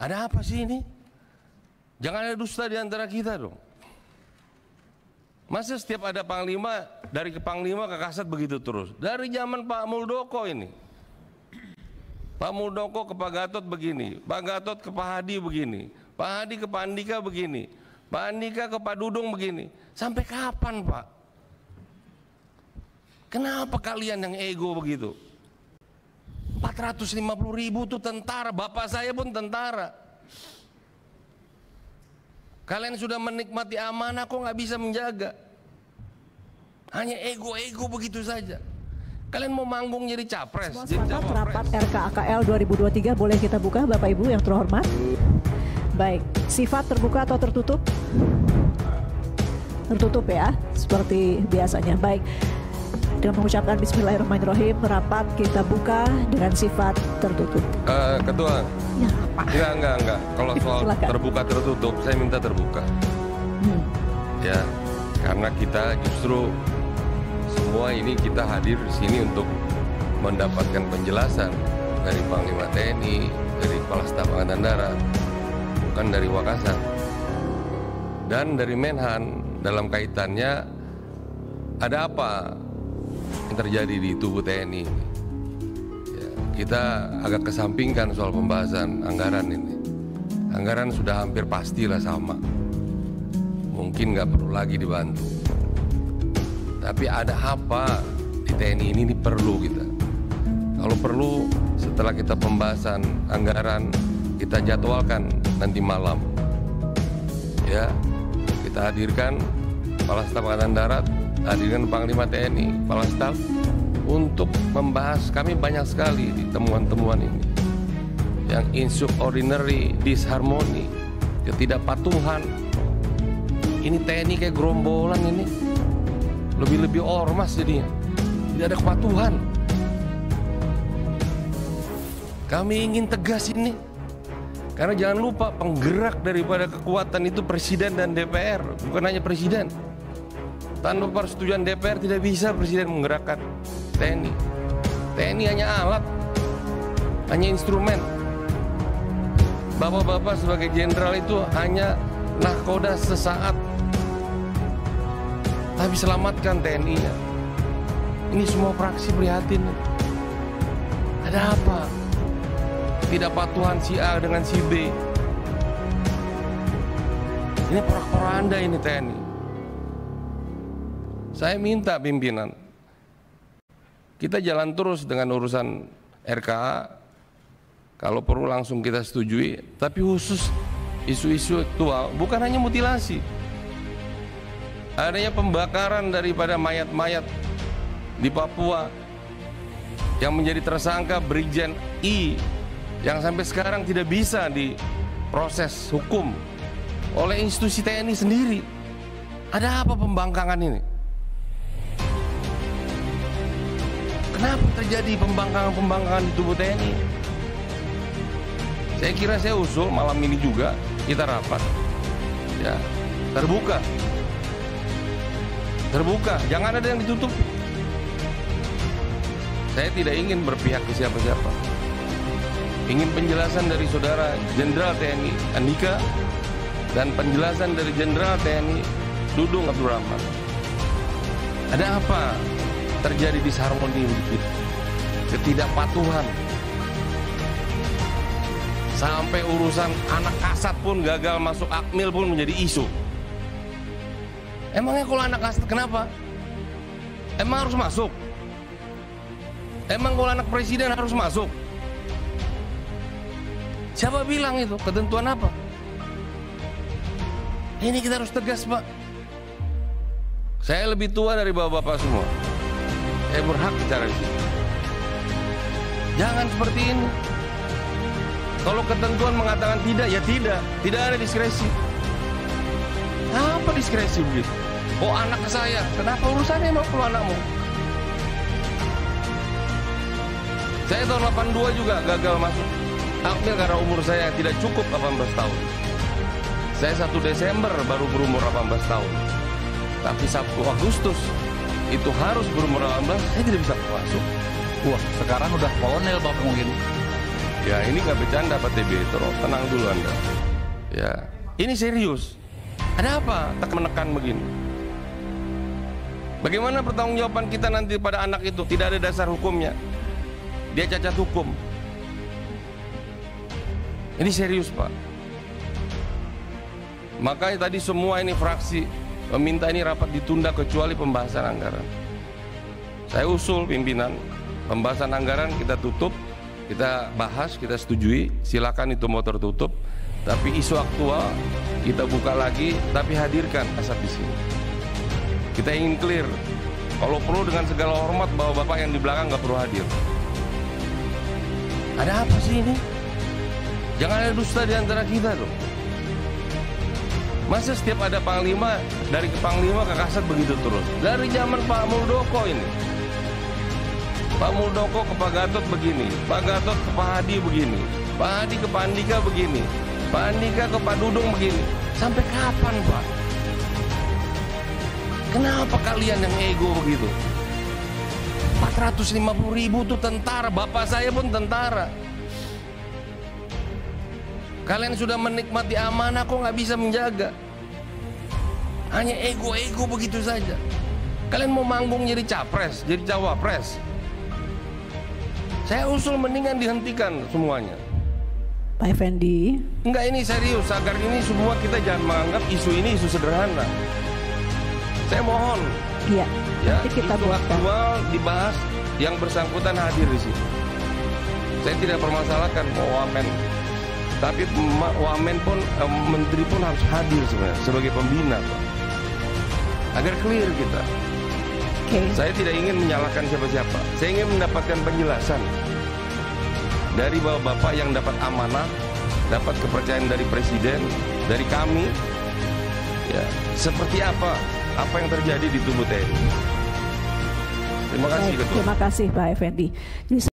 Ada apa sih ini? Jangan ada dusta di antara kita dong. Masa setiap ada panglima, dari ke panglima ke kasat begitu terus? Dari zaman Pak Muldoko ini. Pak Muldoko ke Pak Gatot begini, Pak Gatot ke Pak Hadi begini, Pak Hadi ke Pak Andika begini, Pak Andika ke Pak Dudung begini. Sampai kapan, Pak? Kenapa kalian yang ego begitu? 450.000 tuh tentara, bapak saya pun tentara. Kalian sudah menikmati amanah, kok nggak bisa menjaga? Hanya ego-ego begitu saja. Kalian mau manggung jadi capres? Semua sepakat rapat RKAKL 2023 boleh kita buka, Bapak Ibu yang terhormat. Baik, sifat terbuka atau tertutup? Tertutup ya, seperti biasanya. Baik, dengan mengucapkan Bismillahirrahmanirrahim, rapat kita buka dengan sifat tertutup. Ketua, ya, apa? Enggak. Kalau soal terbuka tertutup, saya minta terbuka. Ya, karena kita justru semua ini kita hadir di sini untuk mendapatkan penjelasan dari Panglima TNI, dari Kepala Staf Angkatan Darat, bukan dari Wakasat, dan dari Menhan dalam kaitannya ada apa yang terjadi di tubuh TNI ini. Ya, kita agak kesampingkan soal pembahasan anggaran ini. Anggaran sudah hampir pastilah sama, mungkin nggak perlu lagi dibantu. Tapi ada apa di TNI ini perlu kita. Kalau perlu setelah kita pembahasan anggaran, kita jadwalkan nanti malam. Ya, kita hadirkan Kepala Staf Angkatan Darat, hadirkan Panglima TNI, Kepala Staf untuk membahas. Kami banyak sekali di temuan-temuan ini. Yang insubordinary, disharmony, ketidakpatuhan. Ini TNI kayak gerombolan ini. Lebih-lebih ormas jadinya. Tidak ada kepatuhan. Kami ingin tegas ini. Karena jangan lupa penggerak daripada kekuatan itu Presiden dan DPR, bukan hanya Presiden. Tanpa persetujuan DPR tidak bisa Presiden menggerakkan TNI. TNI hanya alat, hanya instrumen. Bapak-bapak sebagai jenderal itu hanya nahkoda sesaat. Tapi selamatkan TNI-nya. Ini semua praksi prihatin. Ada apa? Tidak patuhan si A dengan si B. Ini porak-poranda ini TNI. Saya minta pimpinan, kita jalan terus dengan urusan RKA. Kalau perlu langsung kita setujui. Tapi khusus isu-isu aktual, bukan hanya mutilasi. Adanya pembakaran daripada mayat-mayat di Papua yang menjadi tersangka Brigjen I yang sampai sekarang tidak bisa diproses hukum oleh institusi TNI sendiri. Ada apa pembangkangan ini? Kenapa terjadi pembangkangan di tubuh TNI? Saya kira saya usul malam ini juga kita rapat, ya, terbuka, jangan ada yang ditutup. Saya tidak ingin berpihak ke siapa-siapa. Ingin penjelasan dari Saudara Jenderal TNI Andika dan penjelasan dari Jenderal TNI Dudung Abdurrahman. Ada apa terjadi disharmoni begitu? Ketidakpatuhan. Sampai urusan anak kasat pun gagal masuk Akmil pun menjadi isu. Emangnya kalau anak kasat kenapa? Emang harus masuk? Emang kalau anak presiden harus masuk? Siapa bilang itu? Ketentuan apa? Ini kita harus tegas, Pak. Saya lebih tua dari bapak-bapak semua. Saya berhak bicara di sini. Jangan seperti ini. Kalau ketentuan mengatakan tidak, ya tidak. Tidak ada diskresi. Apa diskresi begitu? Oh, anak saya, kenapa urusannya emang kalau anakmu? Saya tahun 82 juga gagal masuk Akmil karena umur saya tidak cukup 18 tahun. Saya 1 Desember baru berumur 18 tahun. Tapi 1 Agustus itu harus berumur 18, saya tidak bisa masuk. Wah, sekarang udah kolonel Bapak mungkin. Ya ini nggak bercanda Pak TB, tenang dulu Anda. Ya ini serius. Ada apa tak menekan begini? Bagaimana pertanggungjawaban kita nanti pada anak itu? Tidak ada dasar hukumnya. Dia cacat hukum. Ini serius Pak. Makanya tadi semua ini fraksi meminta ini rapat ditunda kecuali pembahasan anggaran. Saya usul pimpinan, pembahasan anggaran kita tutup, kita bahas, kita setujui, silakan itu mau tertutup. Tapi isu aktual kita buka lagi, tapi hadirkan Asap di sini. Kita ingin clear. Kalau perlu dengan segala hormat bahwa Bapak yang di belakang nggak perlu hadir. Ada apa sih ini? Jangan ada dusta di antara kita dong. Masa setiap ada panglima, dari ke panglima ke kasat begitu terus? Dari zaman Pak Muldoko ini. Pak Muldoko ke Pak Gatot begini, Pak Gatot ke Pak Hadi begini, Pak Hadi ke Pak Andika begini, Pak Andika ke Pak Dudung begini. Sampai kapan Pak? Kenapa kalian yang ego begitu? 450.000 tuh tentara, bapak saya pun tentara. Kalian sudah menikmati amanah kok nggak bisa menjaga? Hanya ego-ego begitu saja. Kalian mau manggung jadi capres, jadi cawapres. Saya usul mendingan dihentikan semuanya. Pak Effendi. Enggak, ini serius, agar ini semua kita jangan menganggap isu ini isu sederhana. Saya mohon. Iya. Ya, nanti kita isu aktual dibahas, yang bersangkutan hadir di sini. Saya tidak permasalahkan Wamen, tapi Wamen pun, Menteri pun harus hadir sebenarnya sebagai pembina, Pak. Agar clear kita. Okay. Saya tidak ingin menyalahkan siapa-siapa. Saya ingin mendapatkan penjelasan dari bapak yang dapat amanah, dapat kepercayaan dari Presiden, dari kami. Ya, seperti apa yang terjadi di tubuh TNI. Terima kasih, Ketua. Terima kasih Pak Effendi.